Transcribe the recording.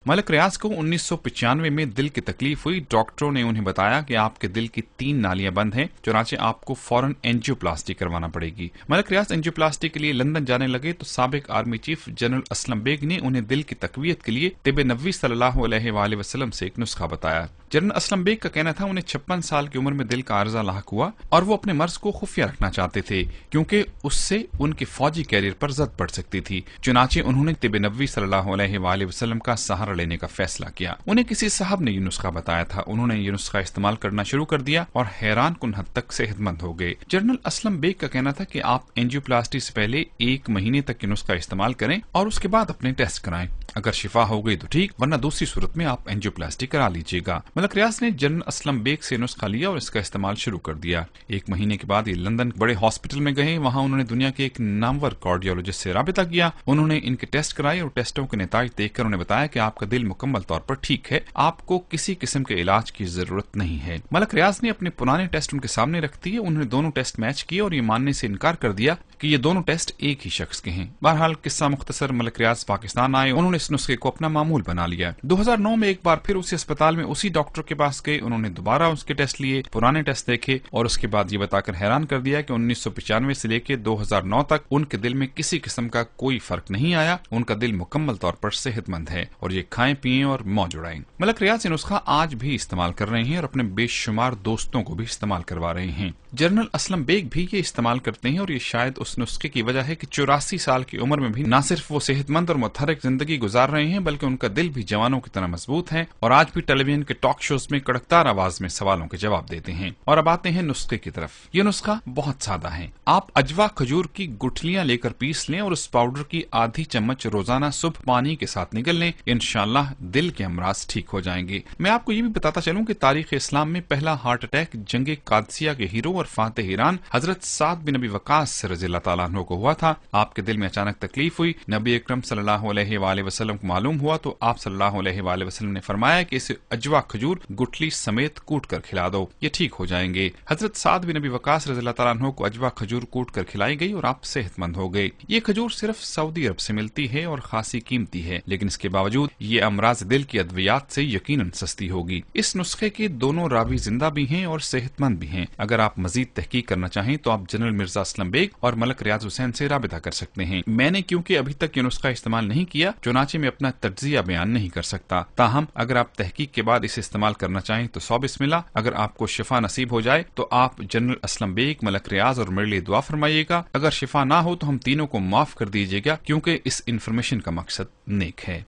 मलक रियाज को 1995 में दिल की तकलीफ हुई। डॉक्टरों ने उन्हें बताया कि आपके दिल की 3 नालियां बंद हैं, चुनाचे आपको फौरन एंजियोप्लास्टी करवाना पड़ेगी। मलक रियाज एंजियोप्लास्टी के लिए लंदन जाने लगे तो साबिक army chief general Aslam Baig ने उन्हें दिल की तकवीयत के लिए तिब नबवी सल्लल्लाहु अलैहि वसल्लम से एक नुस्खा बताया। जनरल असलम बेग का कहना था उन्हें 56 साल की उम्र में दिल का आर्जा लाहक हुआ और वो अपने मर्ज को खुफिया रखना चाहते थे क्योंकि उससे उनके फौजी कैरियर पर जद पड़ सकती थी। चुनाचे उन्होंने तिब नबवी सल्लल्लाहु अलैहि वसल्लम का सहारा लेने का फैसला किया। उन्हें किसी साहब ने ये नुस्खा बताया था। उन्होंने ये नुस्खा इस्तेमाल करना शुरू कर दिया और हैरान कुन हद तक सेहतमंद हो गए। जनरल असलम बेग का कहना था कि आप एंजियोप्लास्टी से पहले 1 महीने तक ये नुस्खा इस्तेमाल करें और उसके बाद अपने टेस्ट कराएं। अगर शिफा हो गई तो ठीक, वरना दूसरी सूरत में आप एंजियोप्लास्टी करा लीजिएगा। मलक रियाज ने जनरल असलम बेग से नुस्खा लिया और इसका इस्तेमाल शुरू कर दिया। 1 महीने के बाद ये लंदन बड़े हॉस्पिटल में गए। वहां उन्होंने दुनिया के एक नामवर कार्डियोलॉजिस्ट से राबिता किया। उन्होंने इनके टेस्ट कराए और टेस्टों के नतीजे देखकर उन्हें बताया कि आपका दिल मुकम्मल तौर पर ठीक है, आपको किसी किस्म के इलाज की जरूरत नहीं है। मलक रियाज ने अपने पुराने टेस्ट उनके सामने रख दिए। उन्होंने दोनों टेस्ट मैच किए और ये मानने से इनकार कर दिया कि ये दोनों टेस्ट एक ही शख्स के हैं। बहरहाल किस्सा मुख्तसर, मलक रियाज पाकिस्तान आए। उन्होंने इस नुस्खे को अपना मामूल बना लिया। 2009 में एक बार फिर उसी अस्पताल में उसी डॉक्टर के पास गए। उन्होंने दोबारा उसके टेस्ट लिए, पुराने टेस्ट देखे और उसके बाद ये बताकर हैरान कर दिया कि 1995 से लेकर 2009 तक उनके दिल में किसी किस्म का कोई फर्क नहीं आया। उनका दिल मुकम्मल तौर पर सेहतमंद है और ये खाएं पिएं और मौज उड़ाएं। मलक रियाज ये नुस्खा आज भी इस्तेमाल कर रहे हैं और अपने बेशुमार दोस्तों को भी इस्तेमाल करवा रहे हैं। जनरल असलम बेग भी ये इस्तेमाल करते हैं और ये शायद उस नुस्खे की वजह है कि 84 साल की उम्र में भी न सिर्फ वो सेहतमंद और मुतहर्रिक जिंदगी गुजार रहे हैं बल्कि उनका दिल भी जवानों की तरह मजबूत है और आज भी टेलीविजन के टॉक शोज में कड़कदार आवाज में सवालों के जवाब देते हैं। और अब आते हैं नुस्खे की तरफ। ये नुस्खा बहुत सादा है। आप अजवा खजूर की गुठलियां लेकर पीस लें और उस पाउडर की आधी चम्मच रोजाना सुबह पानी के साथ निगल लें। इंशाअल्लाह दिल के अमराज ठीक हो जाएंगे। मैं आपको ये भी बताता चलूं कि तारीख इस्लाम में पहला हार्ट अटैक जंगे कादसिया के हीरो और फातेह ईरान हजरत साद बिन नबी वकास रज़ियल्लाहु ताला अन्हु को हुआ था। आपके दिल में अचानक तकलीफ हुई, नबी अकरम सल्लल्लाहु अलैहि वसल्लम को मालूम हुआ तो आप सल्लल्लाहु अलैहि वसल्लम ने फरमाया कि इसे अजवा खजूर गुठली समेत कूट कर खिला दो, ये ठीक हो जाएंगे। हजरत साद बिन नबी वकास रज़ियल्लाहु ताला अन्हु को अजवा खजूर कूट कर खिलाई गई और आप सेहतमंद हो गए। ये खजूर सिर्फ सऊदी अरब से मिलती है और खासी कीमती है, लेकिन इसके बावजूद ये अमराज दिल की अद्वियात से यकीनन सस्ती होगी। इस नुस्खे के दोनों रावी जिंदा भी हैं और सेहतमंद भी हैं। अगर आप मजीद तहकीक करना चाहें तो आप जनरल मिर्जा असलम बेग और मलक रियाज हुसैन से राबिता कर सकते हैं। मैंने क्योंकि अभी तक ये नुस्खा इस्तेमाल नहीं किया, चुनाचे में अपना तज्जिया बयान नहीं कर सकता। ताहम अगर आप तहकीक के बाद इसे इस्तेमाल करना चाहें तो 100 बिस्मिल्लाह। अगर आपको शिफा नसीब हो जाए तो आप जनरल असलम बेग, मलक रियाज और मेरे लिए दुआ फरमाइएगा। अगर शिफा ना हो तो हम तीनों को माफ कर दीजिएगा क्योंकि इस इंफॉर्मेशन का मकसद नेक है।